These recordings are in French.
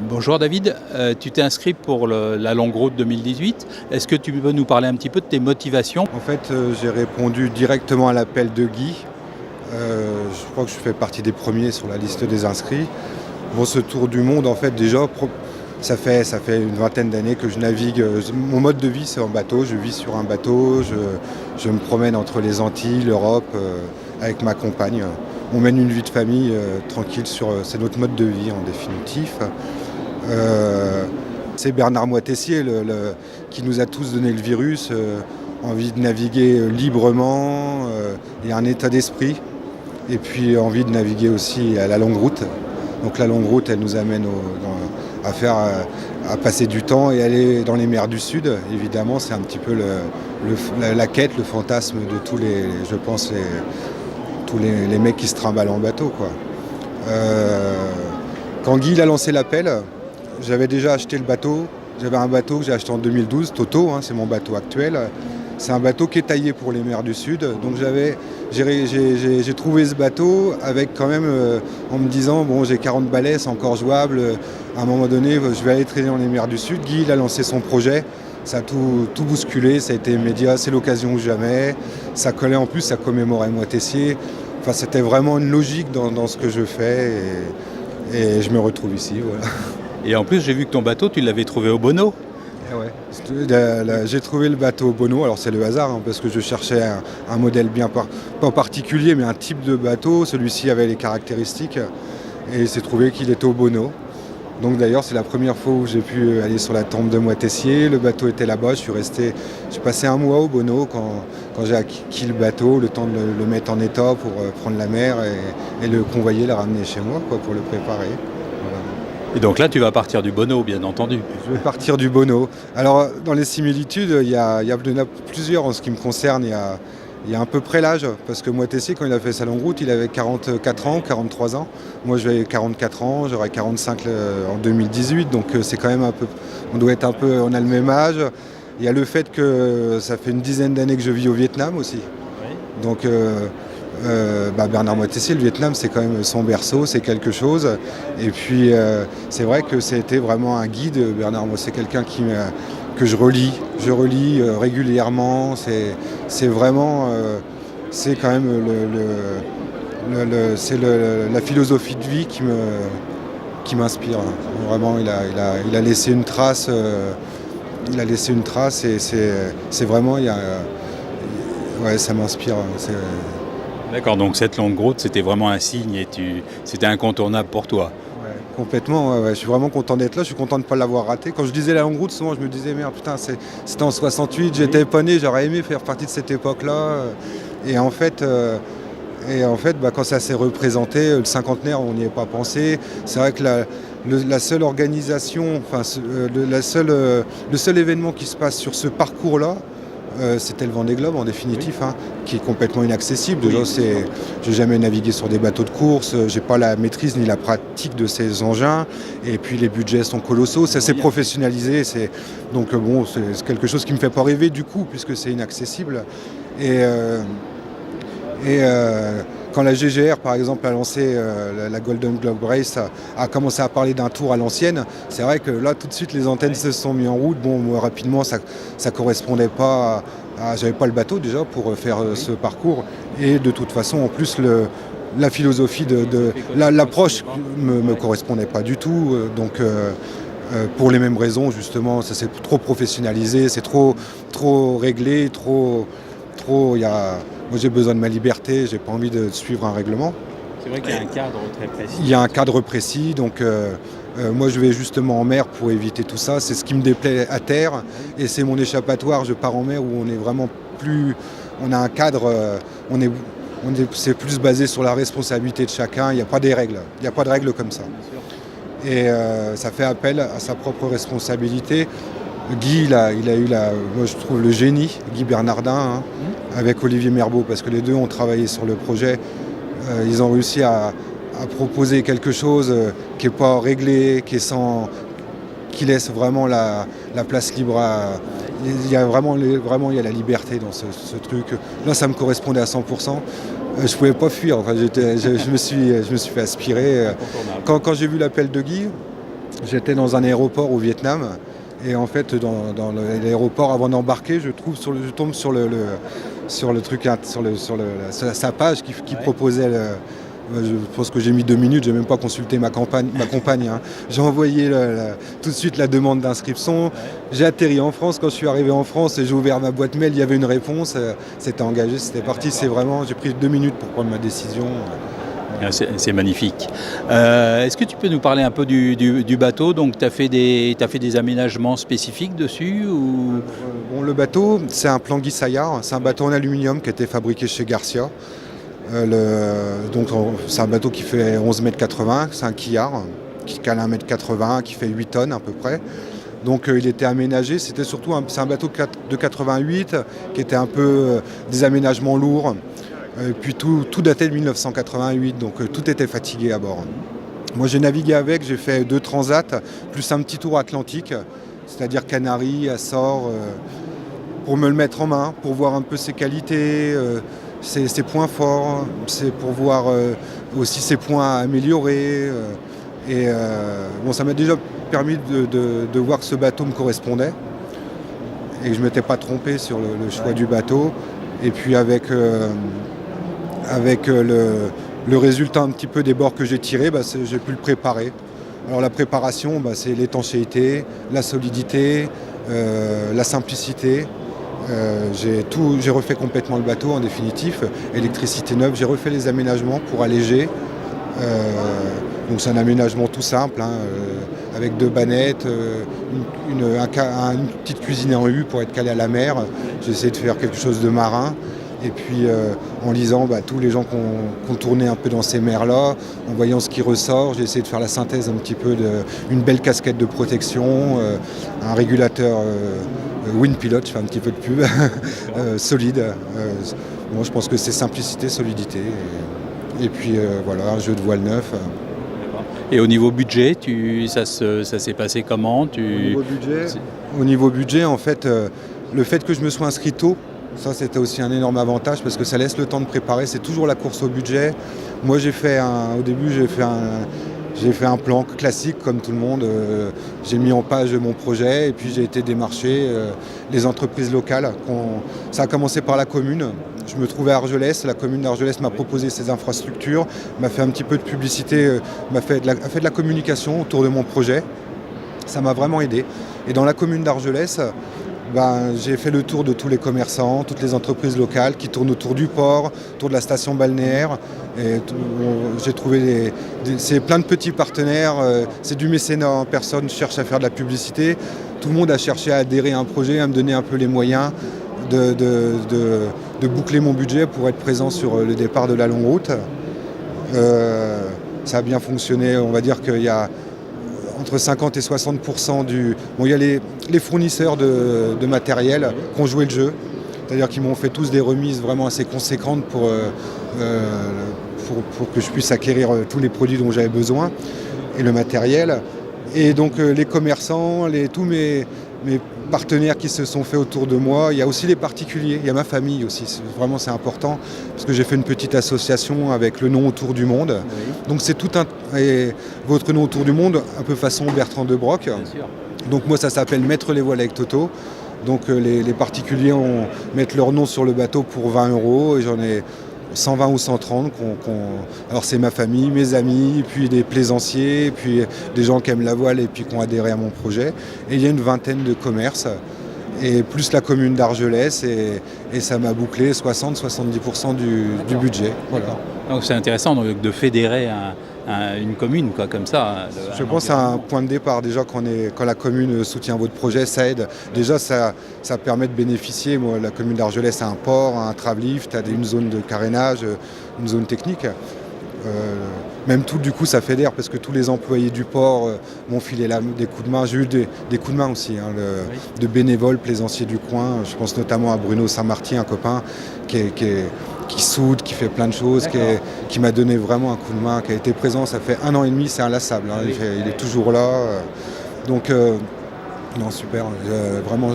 Bonjour David, tu t'es inscrit pour la longue route 2018. Est-ce que tu peux nous parler un petit peu de tes motivations? En fait, j'ai répondu directement à l'appel de Guy. Je crois que je fais partie des premiers sur la liste des inscrits. Bon, ce tour du monde, en fait, déjà, ça fait une vingtaine d'années que je navigue. Mon mode de vie, c'est en bateau. Je vis sur un bateau. Je me promène entre les Antilles, l'Europe, avec ma compagne. On mène une vie de famille tranquille. C'est notre mode de vie, en définitif. C'est Bernard Moitessier qui nous a tous donné le virus, envie de naviguer librement, et un état d'esprit, et puis envie de naviguer aussi à la longue route. Donc la longue route, elle nous amène à passer du temps et aller dans les mers du Sud. Évidemment, c'est un petit peu la quête, le fantasme de tous les mecs qui se trimballent en bateau, quoi. Quand Guy a lancé l'appel, j'avais déjà acheté le bateau. J'avais un bateau que j'ai acheté en 2012, Toto, c'est mon bateau actuel. C'est un bateau qui est taillé pour les mers du Sud. Donc j'ai trouvé ce bateau avec quand même, en me disant, bon, j'ai 40 balais, c'est encore jouable. À un moment donné, je vais aller traîner dans les mers du Sud. Guy, il a lancé son projet. Ça a tout bousculé, ça a été immédiat, c'est l'occasion ou jamais. Ça collait en plus, ça commémorait Moitessier. Enfin, c'était vraiment une logique dans ce que je fais. Et je me retrouve ici, voilà. Et en plus, j'ai vu que ton bateau, tu l'avais trouvé au Bono. Ouais. J'ai trouvé le bateau au Bono, alors c'est le hasard, parce que je cherchais un modèle pas particulier, mais un type de bateau. Celui-ci avait les caractéristiques, et il s'est trouvé qu'il était au Bono. Donc d'ailleurs, c'est la première fois où j'ai pu aller sur la tombe de Moitessier. Le bateau était là-bas, j'ai passé un mois au Bono quand j'ai acquis le bateau, le temps de le mettre en état pour prendre la mer et le convoyer, le ramener chez moi, pour le préparer. Voilà. Et donc là, tu vas partir du Bono, bien entendu. Je vais partir du Bono. Alors, dans les similitudes, il y en a plusieurs en ce qui me concerne. Il y a à peu près l'âge, parce que Moitessier, quand il a fait sa longue route, il avait 44 ans, 43 ans. Moi, j'avais 44 ans, j'aurai 45 en 2018, donc c'est quand même on a le même âge. Il y a le fait que ça fait une dizaine d'années que je vis au Vietnam aussi. Oui. Donc, Bernard Moitessier, le Vietnam, c'est quand même son berceau, c'est quelque chose. Et puis, c'est vrai que c'était vraiment un guide. Bernard, moi, c'est quelqu'un que je relis régulièrement. C'est vraiment, c'est quand même la philosophie de vie qui m'inspire. Vraiment, il a laissé une trace. Et c'est vraiment, ça m'inspire. D'accord, donc cette longue route, c'était vraiment un signe et c'était incontournable pour toi. Ouais, complètement, ouais. Je suis vraiment content d'être là, je suis content de ne pas l'avoir raté. Quand je disais la longue route, souvent je me disais, merde, putain, c'était en 68, j'étais pas né, j'aurais aimé faire partie de cette époque-là. Et en fait, quand ça s'est représenté, le cinquantenaire, on n'y est pas pensé. C'est vrai que la seule organisation, le seul événement qui se passe sur ce parcours-là, c'était le Vendée Globe en définitif, qui est complètement inaccessible. Déjà, j'ai jamais navigué sur des bateaux de course, j'ai pas la maîtrise ni la pratique de ces engins, et puis les budgets sont colossaux, ça s'est professionnalisé, donc bon, c'est quelque chose qui me fait pas rêver du coup, puisque c'est inaccessible. Quand la GGR, par exemple, a lancé la Golden Globe Race, a commencé à parler d'un tour à l'ancienne, c'est vrai que là, tout de suite, les antennes se sont mises en route. Bon, moi, rapidement, ça correspondait pas j'avais pas le bateau déjà pour faire ce parcours. Et de toute façon, en plus, la philosophie l'approche me correspondait pas du tout. Donc, pour les mêmes raisons, justement, ça s'est trop professionnalisé, c'est trop réglé, moi, j'ai besoin de ma liberté, j'ai pas envie de suivre un règlement. C'est vrai qu'il y a un cadre très précis. Il y a un cadre précis, donc moi je vais justement en mer pour éviter tout ça. C'est ce qui me déplaît à terre et c'est mon échappatoire. Je pars en mer où on est vraiment on a un cadre, c'est plus basé sur la responsabilité de chacun. Il n'y a pas des règles, il n'y a pas de règles comme ça. Et ça fait appel à sa propre responsabilité. Guy, il a eu moi je trouve le génie, Guy Bernardin, avec Olivier Merbeau, parce que les deux ont travaillé sur le projet. Ils ont réussi à proposer quelque chose qui n'est pas réglé, qui laisse vraiment la place libre il y a vraiment il y a la liberté dans ce truc. Là, ça me correspondait à 100%. Je pouvais pas fuir. Enfin, je me suis fait aspirer. Quand j'ai vu l'appel de Guy, J'étais dans un aéroport au Vietnam. Et en fait, dans l'aéroport, avant d'embarquer, je tombe sur le truc, sur sa page qui proposait. Je pense que j'ai mis 2 minutes, j'ai même pas consulté ma compagne. Hein. J'ai envoyé tout de suite la demande d'inscription. J'ai atterri en France. Quand je suis arrivé en France et j'ai ouvert ma boîte mail, il y avait une réponse. C'était engagé, c'était parti. J'ai pris 2 minutes pour prendre ma décision. C'est magnifique. Est-ce que tu peux nous parler un peu du bateau? Donc tu as fait des aménagements spécifiques dessus ou... Bon, le bateau, c'est un plan Guy Saillard. C'est un bateau en aluminium qui a été fabriqué chez Garcia. C'est un bateau qui fait 11,80 m, c'est un quillard qui cale 1,80 m, qui fait 8 tonnes à peu près. Donc il était aménagé, c'est un bateau de 88 qui était un peu des aménagements lourds. Puis tout datait de 1988, donc tout était fatigué à bord. Moi j'ai navigué avec, j'ai fait 2 transats, plus un petit tour atlantique, c'est-à-dire Canaries, Açores, pour me le mettre en main, pour voir un peu ses qualités, ses points forts, c'est pour voir aussi ses points à améliorer. Ça m'a déjà permis de voir que ce bateau me correspondait et que je ne m'étais pas trompé sur le choix du bateau. Et puis avec le résultat un petit peu des bords que j'ai tirés, j'ai pu le préparer. Alors la préparation, c'est l'étanchéité, la solidité, la simplicité. J'ai refait complètement le bateau en définitif, électricité neuve, j'ai refait les aménagements pour alléger. Donc c'est un aménagement tout simple, avec 2 bannettes, une petite cuisine en U pour être calé à la mer. J'ai essayé de faire quelque chose de marin. Et puis en lisant tous les gens qui ont tourné un peu dans ces mers-là, en voyant ce qui ressort, j'ai essayé de faire la synthèse un petit peu d'une belle casquette de protection, un régulateur Wind Pilot, je fais un petit peu de pub, solide. Moi je pense que c'est simplicité, solidité. Et puis voilà, un jeu de voile neuf. Et au niveau budget, ça s'est passé comment Au niveau budget, en fait, le fait que je me sois inscrit tôt, ça c'était aussi un énorme avantage parce que ça laisse le temps de préparer, c'est toujours la course au budget. Moi au début j'ai fait un plan classique comme tout le monde, j'ai mis en page mon projet et puis j'ai été démarcher les entreprises locales. Ça a commencé par la commune, je me trouvais à Argelès, la commune d'Argelès m'a proposé ses infrastructures, m'a fait un petit peu de publicité, a fait de la communication autour de mon projet, ça m'a vraiment aidé. Et dans la commune d'Argelès, j'ai fait le tour de tous les commerçants, toutes les entreprises locales qui tournent autour du port, autour de la station balnéaire. Et j'ai trouvé c'est plein de petits partenaires, c'est du mécénat, personne ne cherche à faire de la publicité. Tout le monde a cherché à adhérer à un projet, à me donner un peu les moyens de boucler mon budget pour être présent sur le départ de la longue route. Ça a bien fonctionné, on va dire qu'il y a entre 50 et 60% il y a les fournisseurs de matériel qui ont joué le jeu, c'est-à-dire qu'ils m'ont fait tous des remises vraiment assez conséquentes pour que je puisse acquérir tous les produits dont j'avais besoin et le matériel. Et donc les commerçants, tous mes partenaires qui se sont faits autour de moi, il y a aussi les particuliers, il y a ma famille aussi, vraiment c'est important, parce que j'ai fait une petite association avec le nom Autour du Monde. Oui. Donc c'est votre nom Autour du Monde, un peu façon Bertrand de Broc. Bien sûr. Donc moi ça s'appelle Mettre les voiles avec Toto. Donc les particuliers mettent leur nom sur le bateau pour 20 € et j'en ai 120 ou 130. Alors c'est ma famille, mes amis, puis des plaisanciers, puis des gens qui aiment la voile et puis qui ont adhéré à mon projet. Et il y a une vingtaine de commerces, et plus la commune d'Argelès, et ça m'a bouclé 60-70% du budget. Voilà. Donc c'est intéressant de fédérer une commune comme ça. Je pense que c'est un point de départ. Déjà quand la commune soutient votre projet, ça aide. Déjà ça permet de bénéficier. Moi, la commune d'Argelès a un port, un travelift, a une zone de carénage, une zone technique. Même tout du coup ça fédère parce que tous les employés du port m'ont filé des coups de main. J'ai eu des coups de main aussi, de bénévoles, plaisanciers du coin. Je pense notamment à Bruno Saint-Martin, un copain qui soude, qui fait plein de choses, qui m'a donné vraiment un coup de main, qui a été présent. Ça fait 1 an et demi, c'est inlassable. Il est toujours là. Donc non, super. Vraiment,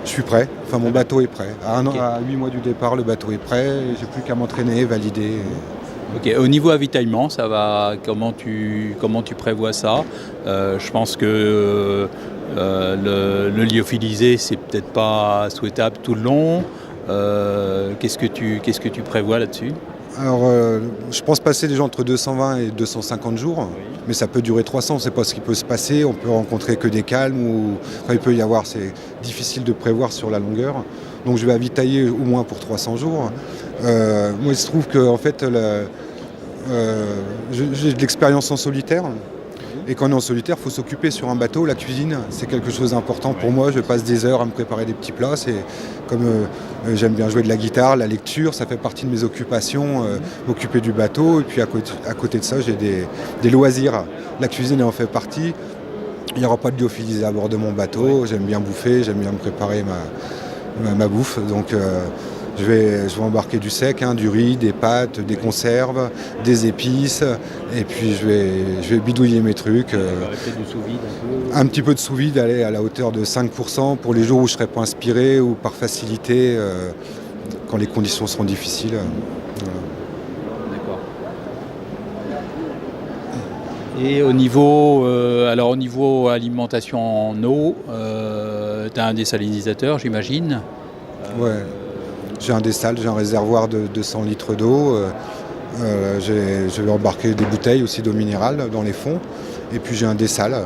je suis prêt. Enfin, mon bateau est prêt. À 8 mois du départ, le bateau est prêt. J'ai plus qu'à m'entraîner, valider. Ok. Au niveau avitaillement, ça va. Comment tu prévois ça? Je pense que le lyophilisé, c'est peut-être pas souhaitable tout le long. Qu'est-ce que tu prévois là-dessus? Alors, je pense passer déjà entre 220 et 250 jours, mais ça peut durer 300, c'est pas ce qui peut se passer. On peut rencontrer que des calmes, enfin, il peut y avoir, c'est difficile de prévoir sur la longueur. Donc je vais avitailler au moins pour 300 jours. Moi, il se trouve que en fait, j'ai de l'expérience en solitaire. Et quand on est en solitaire, il faut s'occuper sur un bateau. La cuisine, c'est quelque chose d'important pour moi. Je passe des heures à me préparer des petits plats. C'est comme j'aime bien jouer de la guitare, la lecture, ça fait partie de mes occupations, m'occuper du bateau. Et puis à côté de ça, j'ai des loisirs. La cuisine en fait partie. Il n'y aura pas de lyophilisé à bord de mon bateau. J'aime bien bouffer, j'aime bien me préparer ma bouffe. Donc je vais embarquer du sec, du riz, des pâtes, des conserves, des épices, et puis je vais bidouiller mes trucs. Du sous-vide Un petit peu de sous-vide, aller à la hauteur de 5% pour les jours où je ne serai pas inspiré ou par facilité, quand les conditions seront difficiles. Voilà. D'accord. Et au niveau alimentation en eau, tu as un désalinisateur, j'imagine. Ouais. J'ai un dessal, j'ai un réservoir de 200 litres d'eau. Je vais embarquer des bouteilles aussi d'eau minérale dans les fonds. Et puis j'ai un dessal.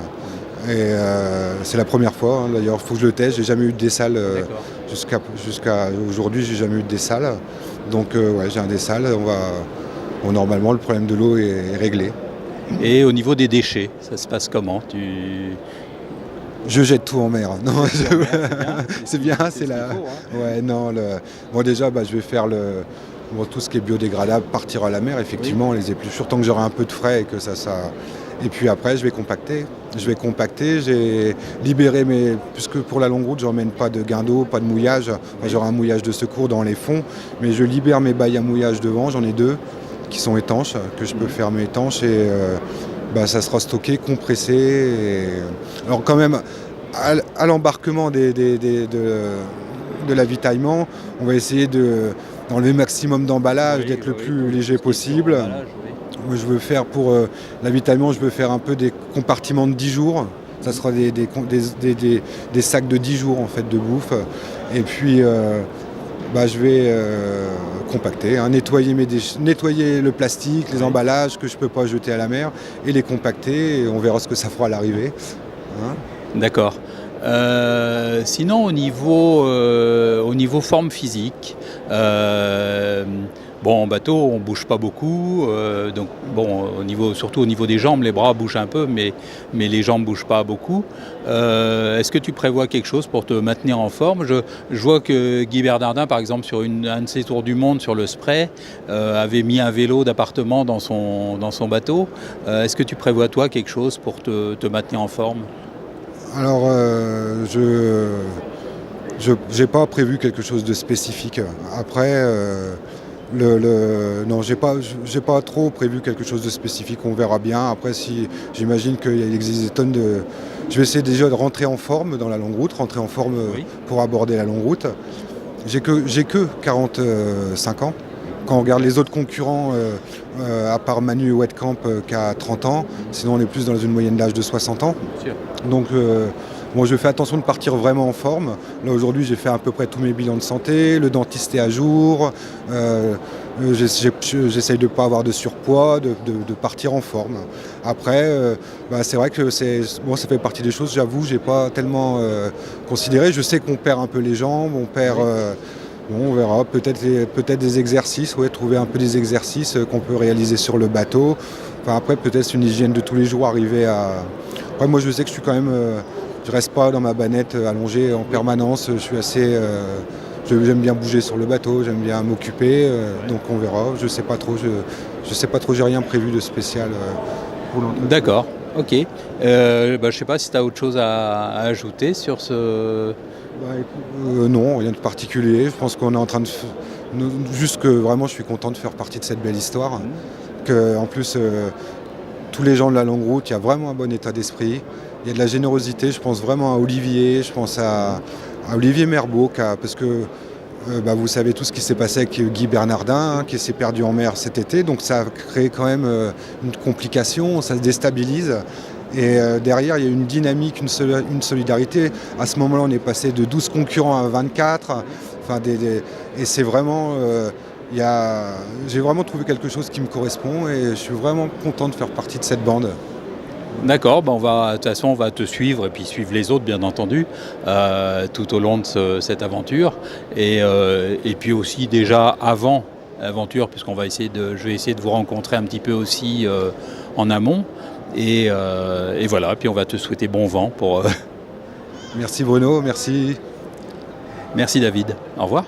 Et c'est la première fois, d'ailleurs, il faut que je le teste. J'ai jamais eu de dessal jusqu'à aujourd'hui, j'ai jamais eu de dessal. Donc ouais, j'ai un dessal. Normalement, le problème de l'eau est réglé. Et au niveau des déchets, ça se passe comment? Je jette tout en mer. Non, c'est bien, c'est là. Ouais, non. Bon, déjà, je vais faire tout ce qui est biodégradable, partir à la mer, effectivement, les épluchures, tant que j'aurai un peu de frais et que ça. Et puis après, je vais compacter. J'ai libéré puisque pour la longue route, je n'emmène pas de guindeau, pas de mouillage. Enfin, j'aurai un mouillage de secours dans les fonds, mais je libère mes bailles à mouillage devant. J'en ai 2 qui sont étanches, que je peux fermer étanches et. Ça sera stocké, compressé. Alors quand même, à l'embarquement de l'avitaillement, on va essayer d'enlever le maximum d'emballage, d'être le plus léger possible. Moi, je veux faire pour l'avitaillement, je veux faire un peu des compartiments de 10 jours. Ça sera des sacs de 10 jours en fait de bouffe. Et puis je vais compacter, nettoyer nettoyer le plastique, les emballages que je ne peux pas jeter à la mer et les compacter et on verra ce que ça fera à l'arrivée. D'accord. Sinon au niveau forme physique, en bateau on bouge pas beaucoup, donc surtout au niveau des jambes, les bras bougent un peu, mais les jambes bougent pas beaucoup. Est-ce que tu prévois quelque chose pour te maintenir en forme? Je vois que Guy Bernardin, par exemple, sur un de ses tours du monde sur le Spray, avait mis un vélo d'appartement dans son bateau. Est-ce que tu prévois toi quelque chose pour te maintenir en forme? Alors, je n'ai pas prévu quelque chose de spécifique. Après, non, j'ai pas trop prévu quelque chose de spécifique. On verra bien. Après, si j'imagine qu'il existe des tonnes de. Je vais essayer déjà de rentrer en forme dans la longue route, rentrer en forme pour aborder la longue route. J'ai que 45 ans. Quand on regarde les autres concurrents, à part Manu Wetcamp qui a 30 ans, sinon on est plus dans une moyenne d'âge de 60 ans. Donc je fais attention de partir vraiment en forme. Là aujourd'hui j'ai fait à peu près tous mes bilans de santé, le dentiste est à jour, j'essaye de ne pas avoir de surpoids, de partir en forme. Après, c'est vrai que ça fait partie des choses, j'avoue, j'ai pas tellement considéré. Je sais qu'on perd un peu les jambes, on perd... on verra, peut-être des exercices, trouver un peu des exercices qu'on peut réaliser sur le bateau. Enfin, après, peut-être une hygiène de tous les jours, arriver à... Après, moi, je sais que je suis quand même... je reste pas dans ma banette allongée en permanence. Je suis assez... j'aime bien bouger sur le bateau, j'aime bien m'occuper. Donc, on verra. Je sais pas trop. Je sais pas trop, j'ai rien prévu de spécial pour l'entretien. D'accord, ok. Je sais pas si tu as autre chose à ajouter sur ce... Non, rien de particulier. Je pense qu'on est en train de... Juste que vraiment je suis content de faire partie de cette belle histoire. En plus, tous les gens de la longue route, il y a vraiment un bon état d'esprit. Il y a de la générosité. Je pense vraiment à Olivier. Je pense à Olivier Merbeau, parce que Vous savez tout ce qui s'est passé avec Guy Bernardin, qui s'est perdu en mer cet été. Donc ça a créé quand même une complication, ça se déstabilise. Et derrière, il y a une dynamique, une solidarité. À ce moment-là, on est passé de 12 concurrents à 24. Et c'est vraiment... j'ai vraiment trouvé quelque chose qui me correspond et je suis vraiment content de faire partie de cette bande. D'accord, de toute façon on va te suivre et puis suivre les autres bien entendu tout au long de cette aventure et puis aussi déjà avant l'aventure puisqu'on va je vais essayer de vous rencontrer un petit peu aussi en amont et voilà, puis on va te souhaiter bon vent pour... Merci Bruno, merci. Merci David, au revoir.